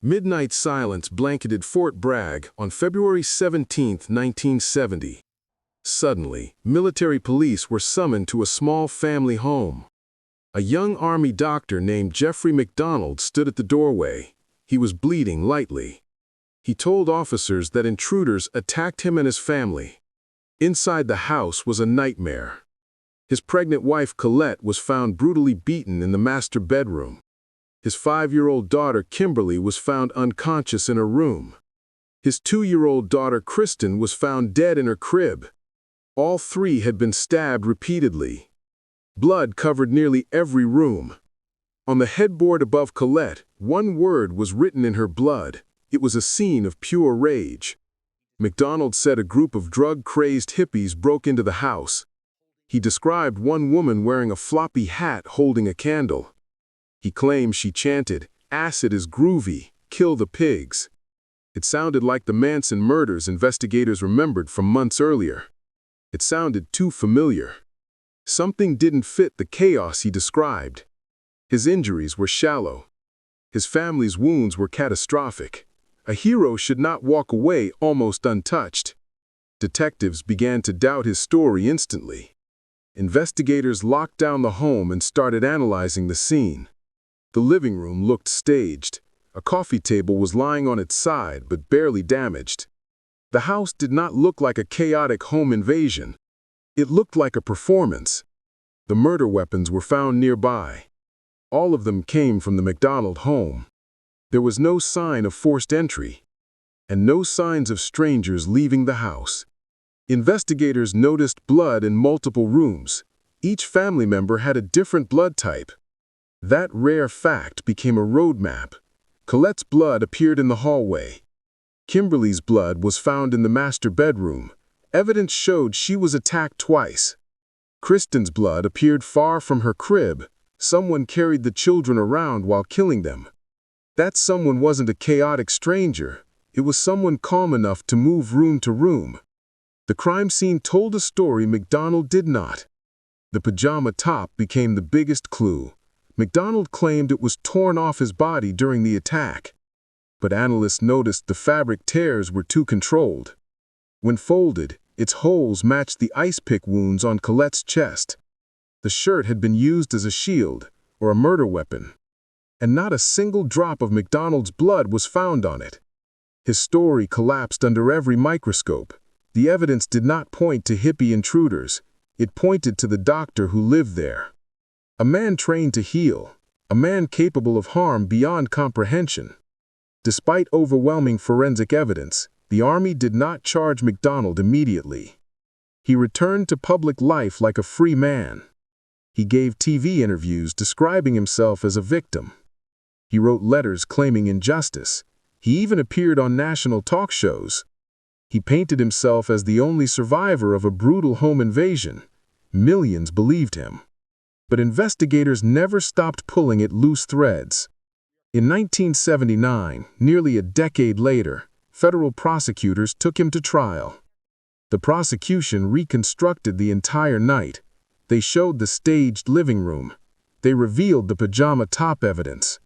Midnight silence blanketed Fort Bragg on February 17, 1970. Suddenly, military police were summoned to a small family home. A young Army doctor named Jeffrey MacDonald stood at the doorway. He was bleeding lightly. He told officers that intruders attacked him and his family. Inside the house was a nightmare. His pregnant wife Colette was found brutally beaten in the master bedroom. His 5-year-old daughter Kimberly was found unconscious in her room. His 2-year-old daughter Kristen was found dead in her crib. All three had been stabbed repeatedly. Blood covered nearly every room. On the headboard above Colette, one word was written in her blood. It was a scene of pure rage. MacDonald said a group of drug-crazed hippies broke into the house. He described one woman wearing a floppy hat holding a candle. He claimed she chanted, "Acid is groovy, kill the pigs." It sounded like the Manson murders investigators remembered from months earlier. It sounded too familiar. Something didn't fit the chaos he described. His injuries were shallow. His family's wounds were catastrophic. A hero should not walk away almost untouched. Detectives began to doubt his story instantly. Investigators locked down the home and started analyzing the scene. The living room looked staged. A coffee table was lying on its side but barely damaged. The house did not look like a chaotic home invasion. It looked like a performance. The murder weapons were found nearby. All of them came from the MacDonald home. There was no sign of forced entry, and no signs of strangers leaving the house. Investigators noticed blood in multiple rooms. Each family member had a different blood type. That rare fact became a roadmap. Colette's blood appeared in the hallway. Kimberly's blood was found in the master bedroom. Evidence showed she was attacked twice. Kristen's blood appeared far from her crib. Someone carried the children around while killing them. That someone wasn't a chaotic stranger. It was someone calm enough to move room to room. The crime scene told a story MacDonald did not. The pajama top became the biggest clue. MacDonald claimed it was torn off his body during the attack. But analysts noticed the fabric tears were too controlled. When folded, its holes matched the ice pick wounds on Colette's chest. The shirt had been used as a shield, or a murder weapon. And not a single drop of MacDonald's blood was found on it. His story collapsed under every microscope. The evidence did not point to hippie intruders. It pointed to the doctor who lived there. A man trained to heal, a man capable of harm beyond comprehension. Despite overwhelming forensic evidence, the Army did not charge MacDonald immediately. He returned to public life like a free man. He gave TV interviews describing himself as a victim. He wrote letters claiming injustice. He even appeared on national talk shows. He painted himself as the only survivor of a brutal home invasion. Millions believed him. But investigators never stopped pulling at loose threads. In 1979, nearly a decade later, federal prosecutors took him to trial. The prosecution reconstructed the entire night. They showed the staged living room. They revealed the pajama top evidence.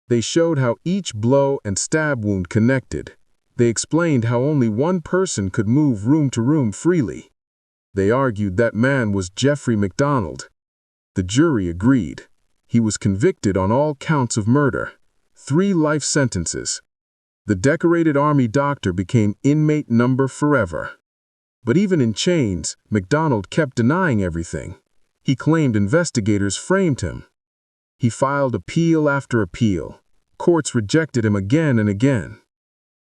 They showed how each blow and stab wound connected. They explained how only one person could move room to room freely. They argued that man was Jeffrey MacDonald. The jury agreed. He was convicted on all counts of murder. 3 life sentences. The decorated Army doctor became inmate number forever. But even in chains, MacDonald kept denying everything. He claimed investigators framed him. He filed appeal after appeal. Courts rejected him again and again.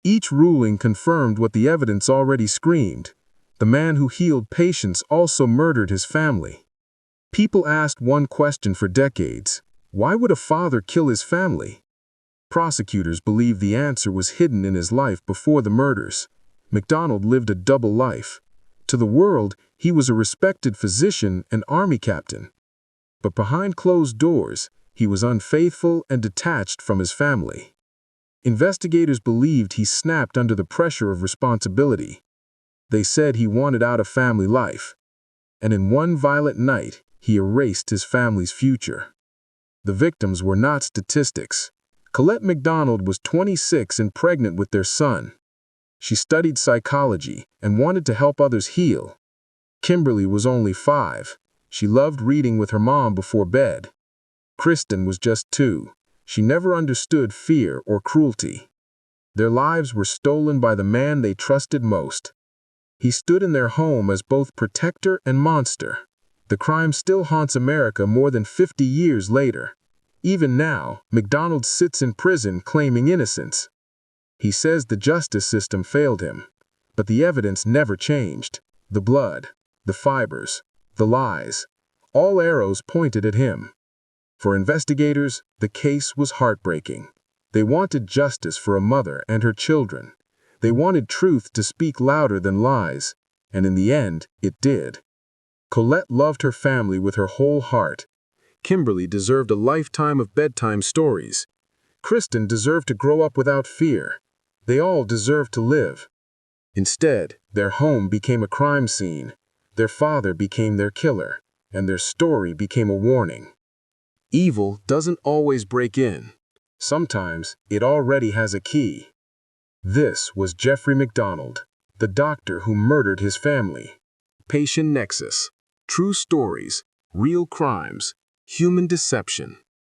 Each ruling confirmed what the evidence already screamed. The man who healed patients also murdered his family. People asked one question for decades: why would a father kill his family? Prosecutors believed the answer was hidden in his life before the murders. MacDonald lived a double life. To the world, he was a respected physician and Army captain. But behind closed doors, he was unfaithful and detached from his family. Investigators believed he snapped under the pressure of responsibility. They said he wanted out of family life. And in one violent night, he erased his family's future. The victims were not statistics. Colette MacDonald was 26 and pregnant with their son. She studied psychology and wanted to help others heal. Kimberly was only 5. She loved reading with her mom before bed. Kristen was just 2. She never understood fear or cruelty. Their lives were stolen by the man they trusted most. He stood in their home as both protector and monster. The crime still haunts America more than 50 years later. Even now, MacDonald sits in prison claiming innocence. He says the justice system failed him, but the evidence never changed. The blood, the fibers, the lies, all arrows pointed at him. For investigators, the case was heartbreaking. They wanted justice for a mother and her children. They wanted truth to speak louder than lies, and in the end, it did. Colette loved her family with her whole heart. Kimberly deserved a lifetime of bedtime stories. Kristen deserved to grow up without fear. They all deserved to live. Instead, their home became a crime scene. Their father became their killer, and their story became a warning. Evil doesn't always break in. Sometimes it already has a key. This was Jeffrey MacDonald, the doctor who murdered his family. Patient Nexus. True stories, real crimes, human deception.